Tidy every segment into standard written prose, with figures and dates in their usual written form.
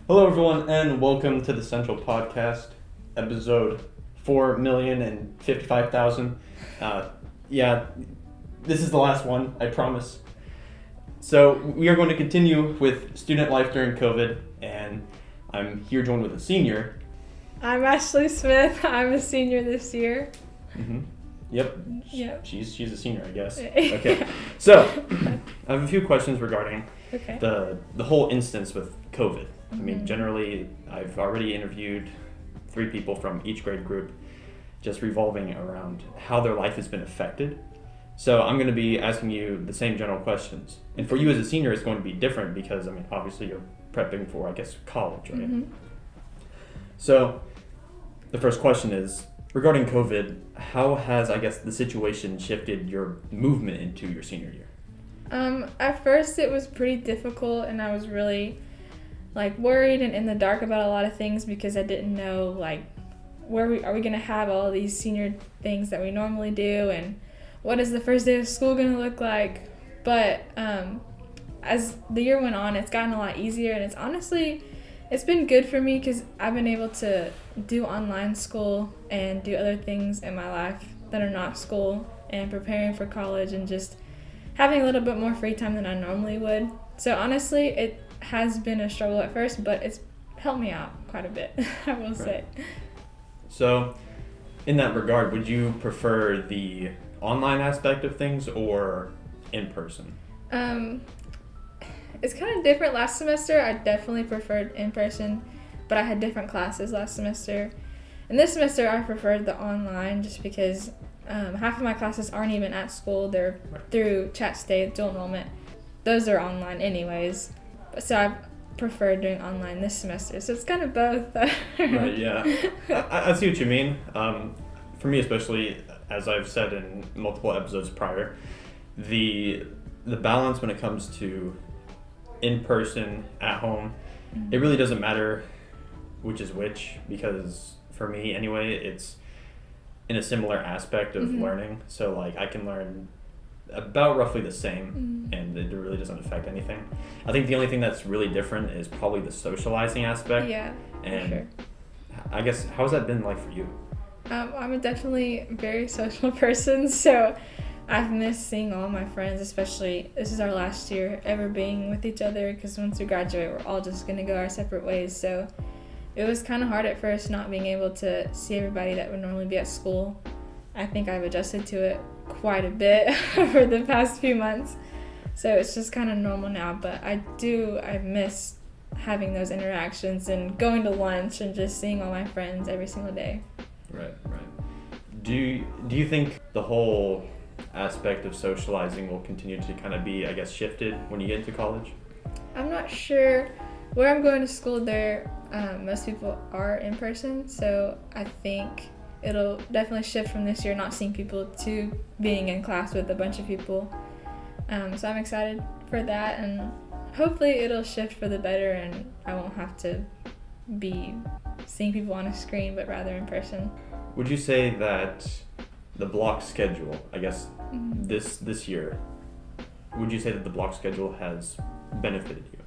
Hello, everyone, and welcome to the Central Podcast, episode 4,055,000. Yeah, this is the last one, I promise. So we are going to continue with student life during COVID, and I'm here joined with a senior. I'm Ashlee Smith. I'm a senior this year. Mm-hmm. Yep. She's a senior, I guess. Okay. So I have a few questions regarding the whole instance with COVID. I mean, generally, I've already interviewed 3 people from each grade group, just revolving around how their life has been affected. So I'm going to be asking you the same general questions. And for you as a senior, it's going to be different because, I mean, obviously you're prepping for, I guess, college, right? Mm-hmm. So the first question is, regarding COVID, how has, I guess, the situation shifted your movement into your senior year? At first it was pretty difficult, and I was really worried and in the dark about a lot of things because I didn't know are we going to have all these senior things that we normally do, and what is the first day of school going to look like. But as the year went on, it's gotten a lot easier, and it's been good for me because I've been able to do online school and do other things in my life that are not school and preparing for college and just having a little bit more free time than I normally would. So honestly, it has been a struggle at first, but it's helped me out quite a bit, I will say. So in that regard, would you prefer the online aspect of things or in person? It's kind of different. Last semester, I definitely preferred in person, but I had different classes last semester. And this semester, I preferred the online just because half of my classes aren't even at school. They're through Chat Stay, dual enrollment. Those are online anyways. So I've preferred doing online this semester. So it's kind of both. Right, yeah. I see what you mean. For me especially, as I've said in multiple episodes prior, the balance when it comes to in person, at home, it really doesn't matter which is which, because for me anyway, it's in a similar aspect of learning. So I can learn about roughly the same, and it really doesn't affect anything. I think the only thing that's really different is probably the socializing aspect. Yeah, and for sure. I guess, how has that been like for you? I'm a definitely very social person, so I've missed seeing all my friends, especially this is our last year ever being with each other, because once we graduate, we're all just going to go our separate ways. So it was kind of hard at first not being able to see everybody that would normally be at school. I think I've adjusted to it quite a bit over the past few months. So it's just kind of normal now, but I miss having those interactions and going to lunch and just seeing all my friends every single day. Right. Do you think the whole aspect of socializing will continue to kind of be, I guess, shifted when you get into college? I'm not sure. Where I'm going to school there, most people are in person, so I think it'll definitely shift from this year not seeing people to being in class with a bunch of people. So I'm excited for that, and hopefully it'll shift for the better and I won't have to be seeing people on a screen, but rather in person. Would you say that the block schedule, I guess, this year, would you say that the block schedule has benefited you?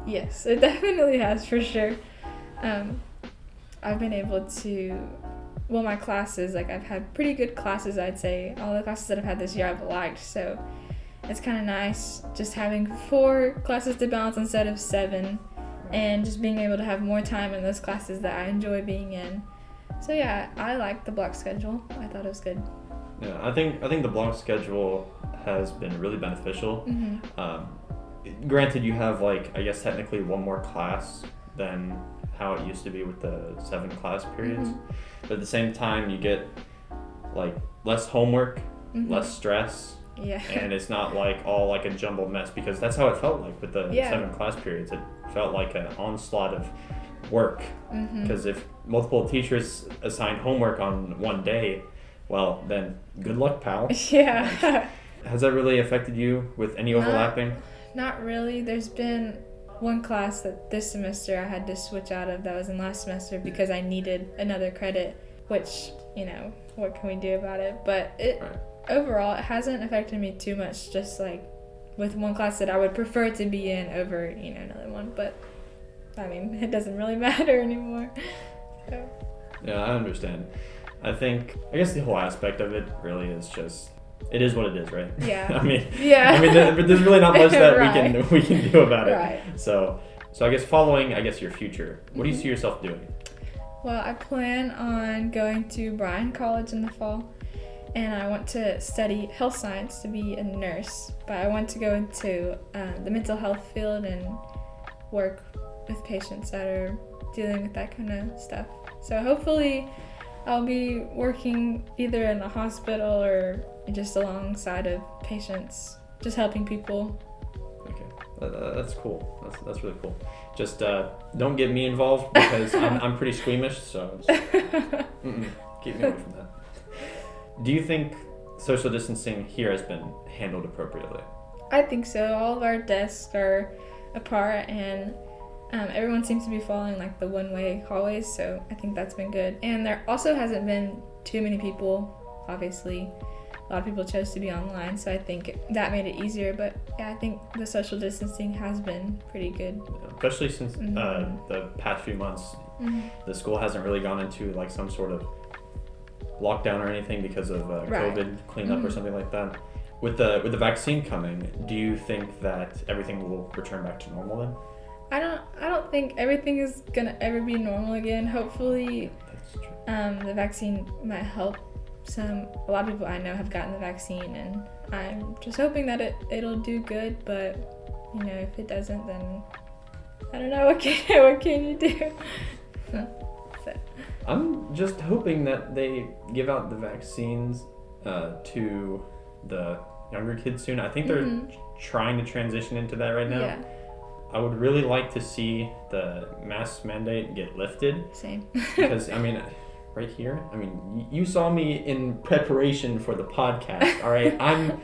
Yes, it definitely has, for sure. I've been able to, my classes, I've had pretty good classes, I'd say. All the classes that I've had this year I've liked, so it's kind of nice just having 4 classes to balance instead of 7, and just being able to have more time in those classes that I enjoy being in. So yeah, I like the block schedule. I thought it was good. Yeah, I think the block schedule has been really beneficial. Granted, you have I guess technically one more class than how it used to be with the 7 class periods, but at the same time you get less homework, less stress, and it's not all a jumbled mess, because that's how it felt like with the 7 class periods. It felt like an onslaught of work, because if multiple teachers assign homework on one day, well, then good luck, pal. Yeah. Has that really affected you with any overlapping? Not really. There's been one class that this semester I had to switch out of that was in last semester because I needed another credit, which, what can we do about it? But overall, it hasn't affected me too much, just with one class that I would prefer to be in over, another one. But I mean, it doesn't really matter anymore. So. Yeah, I understand. I guess the whole aspect of it really is just, it is what it is, right? Yeah. I mean, there's really not much that right. we can do about it. Right. So I guess following, your future, what do you see yourself doing? Well, I plan on going to Bryan College in the fall, and I want to study health science to be a nurse, but I want to go into the mental health field and work with patients that are dealing with that kind of stuff. So hopefully I'll be working either in a hospital or just alongside of patients, just helping people. Okay, that's cool. That's really cool. Just don't get me involved because I'm pretty squeamish, so keep me away from that. Do you think social distancing here has been handled appropriately? I think so. All of our desks are apart, and everyone seems to be following like the one-way hallways, so I think that's been good. And there also hasn't been too many people, obviously. A lot of people chose to be online, so I think that made it easier. But yeah, I think the social distancing has been pretty good. Especially since the past few months, the school hasn't really gone into like some sort of lockdown or anything because of COVID cleanup or something like that. With the vaccine coming, do you think that everything will return back to normal then? I don't think everything is gonna ever be normal again. Hopefully, the vaccine might help. A lot of people I know have gotten the vaccine, and I'm just hoping that it'll do good. But if it doesn't, then I don't know what can you do. So. I'm just hoping that they give out the vaccines to the younger kids soon. I think they're trying to transition into that right now. Yeah. I would really like to see the mask mandate get lifted. Same. Because, right here, you saw me in preparation for the podcast, all right? I'm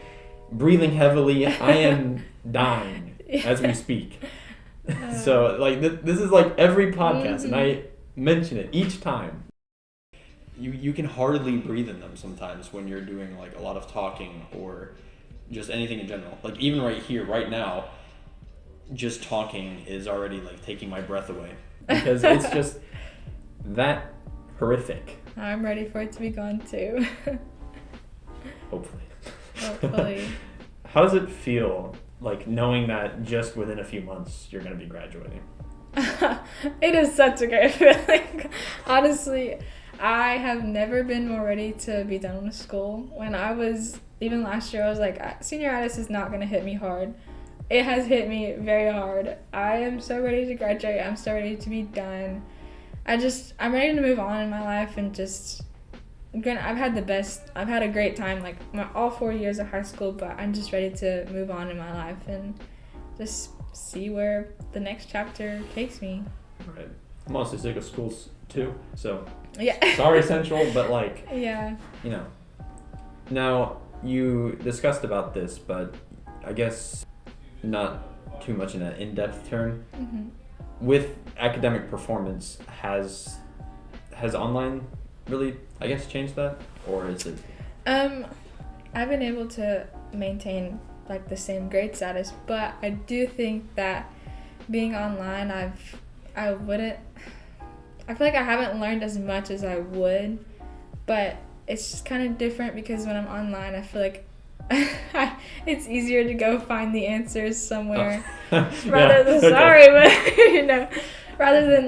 breathing heavily. I am dying as we speak. So, this is like every podcast, and I mention it each time. You can hardly breathe in them sometimes when you're doing, like, a lot of talking or just anything in general. Like, even right here, right now, just talking is already, like, taking my breath away. Because it's just that horrific. I'm ready for it to be gone too. Hopefully. How does it feel, like, knowing that just within a few months you're going to be graduating? It is such a great feeling. Honestly, I have never been more ready to be done with school. When I was, even last year, I was like, senioritis is not going to hit me hard. It has hit me very hard. I am so ready to graduate. I'm so ready to be done. I'm ready to move on in my life and I've had a great time, like all 4 years of high school, but I'm just ready to move on in my life and just see where the next chapter takes me. Right. I'm honestly sick of schools too, so yeah. Sorry, Central, but yeah. Now, you discussed about this, but I guess not too much in an in-depth term. Mm-hmm. With academic performance, has online really, I guess, changed that, or is it? I've been able to maintain like the same grade status, but I do think that being online, I feel like I haven't learned as much as I would, but it's just kind of different because when I'm online, I feel like it's easier to go find the answers somewhere rather than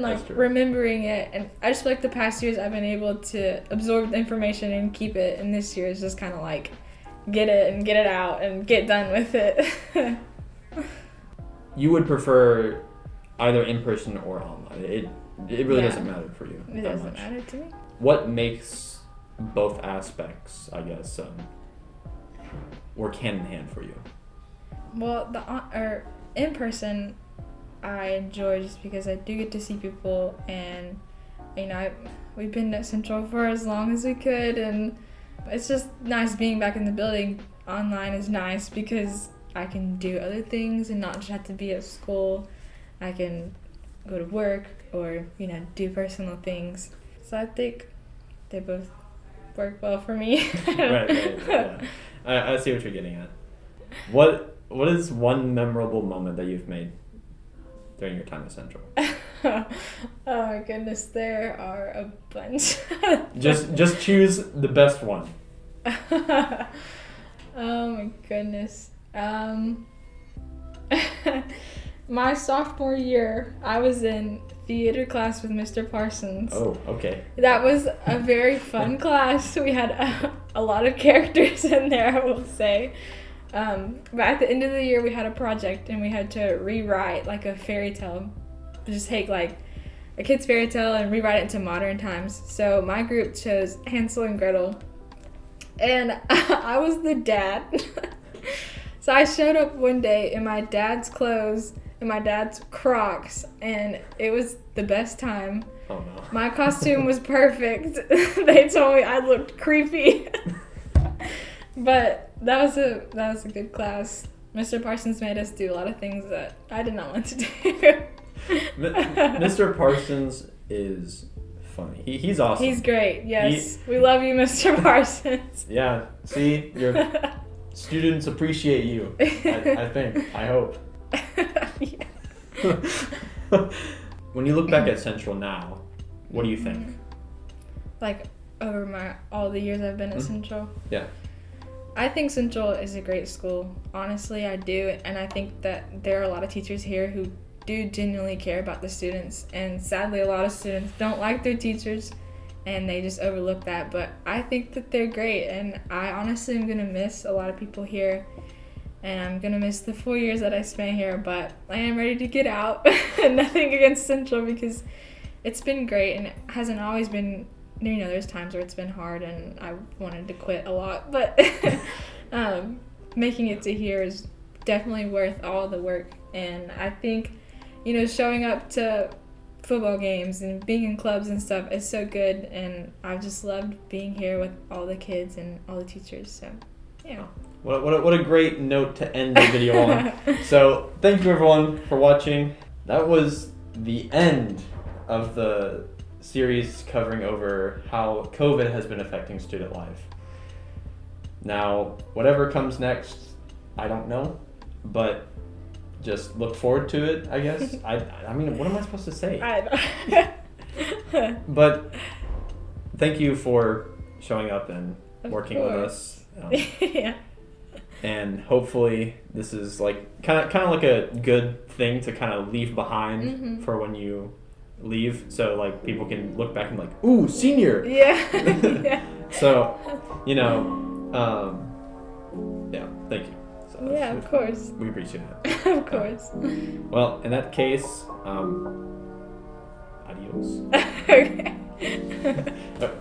like remembering it. And I just feel like the past years I've been able to absorb the information and keep it, and this year is just kind of like get it out and get done with it. You would prefer either in person or online. It really doesn't matter for you. It doesn't matter to me. What makes both aspects, I guess, work hand in hand for you? Well, in person, I enjoy just because I do get to see people, and we've been at Central for as long as we could, and it's just nice being back in the building. Online is nice because I can do other things and not just have to be at school. I can go to work or do personal things. So I think they both work well for me. Right. Yeah. I see what you're getting at. What is one memorable moment that you've made during your time at Central? Oh my goodness, there are a bunch. Just choose the best one. Oh my goodness. My sophomore year, I was in theater class with Mr. Parsons. Oh, okay. That was a very fun class. We had a lot of characters in there, I will say. But at the end of the year, we had a project and we had to rewrite like a fairy tale. Just take like a kid's fairy tale and rewrite it into modern times. So my group chose Hansel and Gretel. And I was the dad. So I showed up one day in my dad's clothes and my dad's Crocs, and it was the best time. Oh no. My costume was perfect. They told me I looked creepy. But that was a good class. Mr. Parsons made us do a lot of things that I did not want to do. Mr. Parsons is funny. He's awesome. He's great. Yes. We love you, Mr. Parsons. Yeah. See, your students appreciate you. I think. I hope. When you look back at Central now, what do you think? Like over all the years I've been at Central? Yeah. I think Central is a great school. Honestly, I do. And I think that there are a lot of teachers here who do genuinely care about the students. And sadly, a lot of students don't like their teachers and they just overlook that. But I think that they're great. And I honestly am going to miss a lot of people here. And I'm going to miss the 4 years that I spent here. But I am ready to get out. Nothing against Central because it's been great. And it hasn't always been, you know, there's times where it's been hard and I wanted to quit a lot. But making it to here is definitely worth all the work. And I think, you know, showing up to football games and being in clubs and stuff is so good. And I've just loved being here with all the kids and all the teachers. So, yeah. What a great note to end the video on. So thank you everyone for watching. That was the end of the series covering over how COVID has been affecting student life. Now, whatever comes next, I don't know, but just look forward to it, I guess. I mean, what am I supposed to say? I know. But thank you for showing up and working with us. Yeah. And hopefully this is like kind of like a good thing to kind of leave behind for when you leave, so like people can look back and like, ooh, senior. Yeah. Yeah. So, you know, yeah, thank you. So yeah, of course. We appreciate it. Of course. Well, in that case, adios. Okay. Okay.